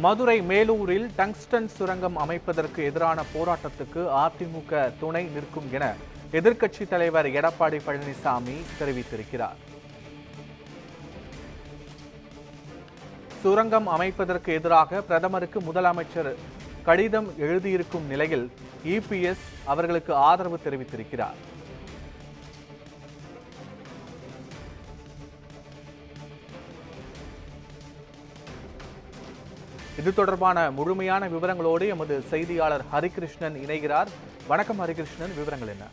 Madurai மேலூரில் tungsten சுரங்கம் அமைப்பதற்கு எதிரான போராட்டத்துக்கு அதிமுக துணை நிற்கும் என எதிர்க்கட்சித் தலைவர் எடப்பாடி பழனிசாமி தெரிவித்திருக்கிறார். சுரங்கம் அமைப்பதற்கு எதிராக பிரதமருக்கு முதலமைச்சர் கடிதம் எழுதியிருக்கும் நிலையில் இபிஎஸ் அவர்களுக்கு ஆதரவு தெரிவித்திருக்கிறார். இது தொடர்பான முழுமையான விவரங்களோடு எமது செய்தியாளர் ஹரிகிருஷ்ணன் இணைகிறார். வணக்கம் ஹரிகிருஷ்ணன், விவரங்கள் என்ன?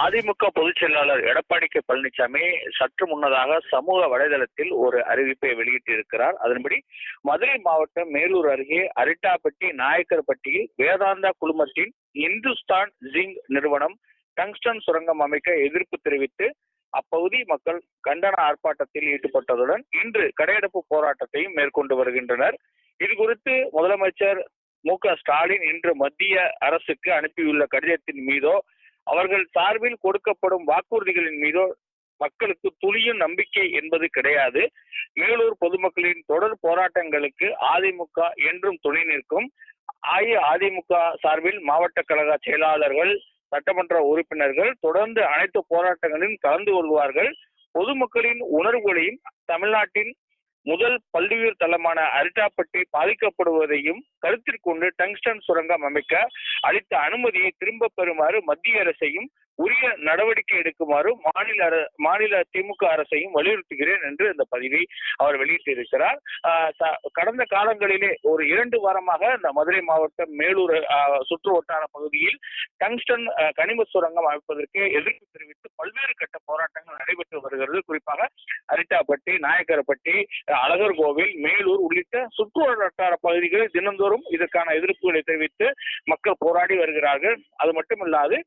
அதிமுக பொதுச் செயலாளர் எடப்பாடி கே பழனிசாமி சற்று முன்னதாக சமூக வலைதளத்தில் ஒரு அறிவிப்பை வெளியிட்டிருக்கிறார். அதன்படி மதுரை மாவட்டம் மேலூர் அருகே அரிட்டாப்பட்டி நாயக்கர்பட்டியில் வேதாந்தா குழுமத்தின் இந்துஸ்தான் ஜிங்க் நிறுவனம் டங்ஸ்டன் சுரங்கம் அமைக்க எதிர்ப்பு தெரிவித்து அப்பகுதி மக்கள் கண்டன ஆர்ப்பாட்டத்தில் ஈடுபட்டதுடன் இன்று கடையெடுப்பு போராட்டத்தையும் மேற்கொண்டு வருகின்றனர். இது குறித்து முதலமைச்சர் மு.க.ஸ்டாலின் இன்று மத்திய அரசுக்கு அனுப்பியுள்ள கடிதத்தின் மீதோ அவர்கள் சார்பில் கொடுக்கப்படும் வாக்குறுதிகளின் மீதோ மக்களுக்கு துளியும் நம்பிக்கை என்பது கிடையாது. மேலூர் பொதுமக்களின் தொடர் போராட்டங்களுக்கு அதிமுக என்றும் துணை நிற்கும். அதிமுக சார்பில் மாவட்ட கழக செயலாளர்கள், சட்டமன்ற உறுப்பினர்கள் தொடர்ந்து அனைத்து போராட்டங்களிலும் கலந்து கொள்வார்கள். பொதுமக்களின் உணர்வுகளையும் தமிழ்நாட்டின் முதல் பல்லுயிர் தளமான அரிட்டாப்பட்டி பாதிக்கப்படுவதையும் கருத்தில் கொண்டு டங்ஸ்டன் சுரங்கம் அமைக்க அளித்த அனுமதியை திரும்ப பெறுமாறு மத்திய அரசையும் உரிய நடவடிக்கை எடுக்குமாறு மாநில திமுக அரசையும் வலியுறுத்துகிறேன் என்று இந்த பதிவை அவர் வெளியிட்டிருக்கிறார். கடந்த காலங்களிலே ஒரு 2 வாரமாக இந்த மதுரை மாவட்டம் மேலூர் சுற்று வட்டார பகுதியில் டங்ஸ்டன் கனிம சுரங்கம் அமைப்பதற்கு எதிர்ப்பு தெரிவித்து பல்வேறு கட்ட போராட்டங்கள் நடைபெற்று வருகிறது. குறிப்பாக அரிட்டாப்பட்டி, நாயக்கரப்பட்டி, அழகர் கோவில், மேலூர் உள்ளிட்ட சுற்று வட்டார பகுதிகளில் தினந்தோறும் இதற்கான எதிர்ப்புகளை தெரிவித்து மக்கள் போராடி வருகிறார்கள். அது மட்டுமில்லாது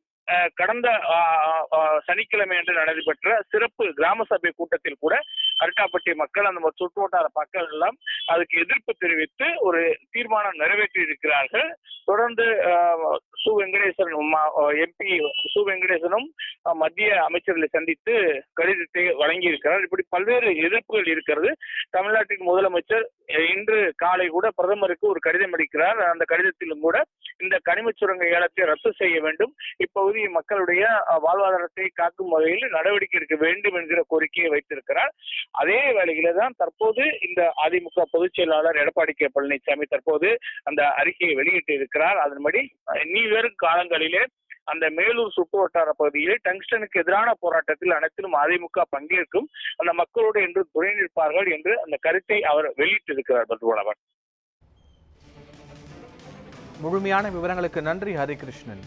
கடந்த சனிக்கிழமை அன்று நடைபெற்ற சிறப்பு கிராம சபை கூட்டத்தில் கூட அரிட்டாப்பட்டி மக்கள் அந்த சுற்றுவட்டார மக்கள் எல்லாம் அதுக்கு எதிர்ப்பு தெரிவித்து ஒரு தீர்மானம் நிறைவேற்றி இருக்கிறார்கள். தொடர்ந்து சு வெங்கடேசன் எம்பி சு வெங்கடேசனும் மத்திய அமைச்சர்களை சந்தித்து கடிதத்தை வழங்கி இருக்கிறார். இப்படி பல்வேறு எதிர்ப்புகள் இருக்கிறது. தமிழ்நாட்டின் முதலமைச்சர் இன்று காலை கூட பிரதமருக்கு ஒரு கடிதம் அளிக்கிறார். அந்த கடிதத்திலும் கூட இந்த கனிம சுரங்க ஏலத்தை ரத்து செய்ய வேண்டும், இப்பகுதி மக்களுடைய வாழ்வாதாரத்தை காக்கும் வகையில் நடவடிக்கை எடுக்க வேண்டும் என்கிற கோரிக்கையை வைத்திருக்கிறார். அதே வேளையில தான் தற்போது இந்த அதிமுக பொதுச் செயலாளர் எடப்பாடி கே பழனிசாமி தற்போது அந்த அறிக்கையை வெளியிட்டு இருக்கிறார். அதன்படி இனி வரும் காலங்களிலே அந்த மேலூர் சுற்று வட்டார பகுதியில் டங்ஸ்டனுக்கு எதிரான போராட்டத்தில் அனைத்திலும் அதிமுக பங்கேற்கும், அந்த மக்களோடு என்று துணை நிற்பார்கள் என்று அந்த கருத்தை அவர் வெளியிட்டிருக்கிறார். பத்மநாபன், முழுமையான விவரங்களுக்கு நன்றி ஹரிகிருஷ்ணன்.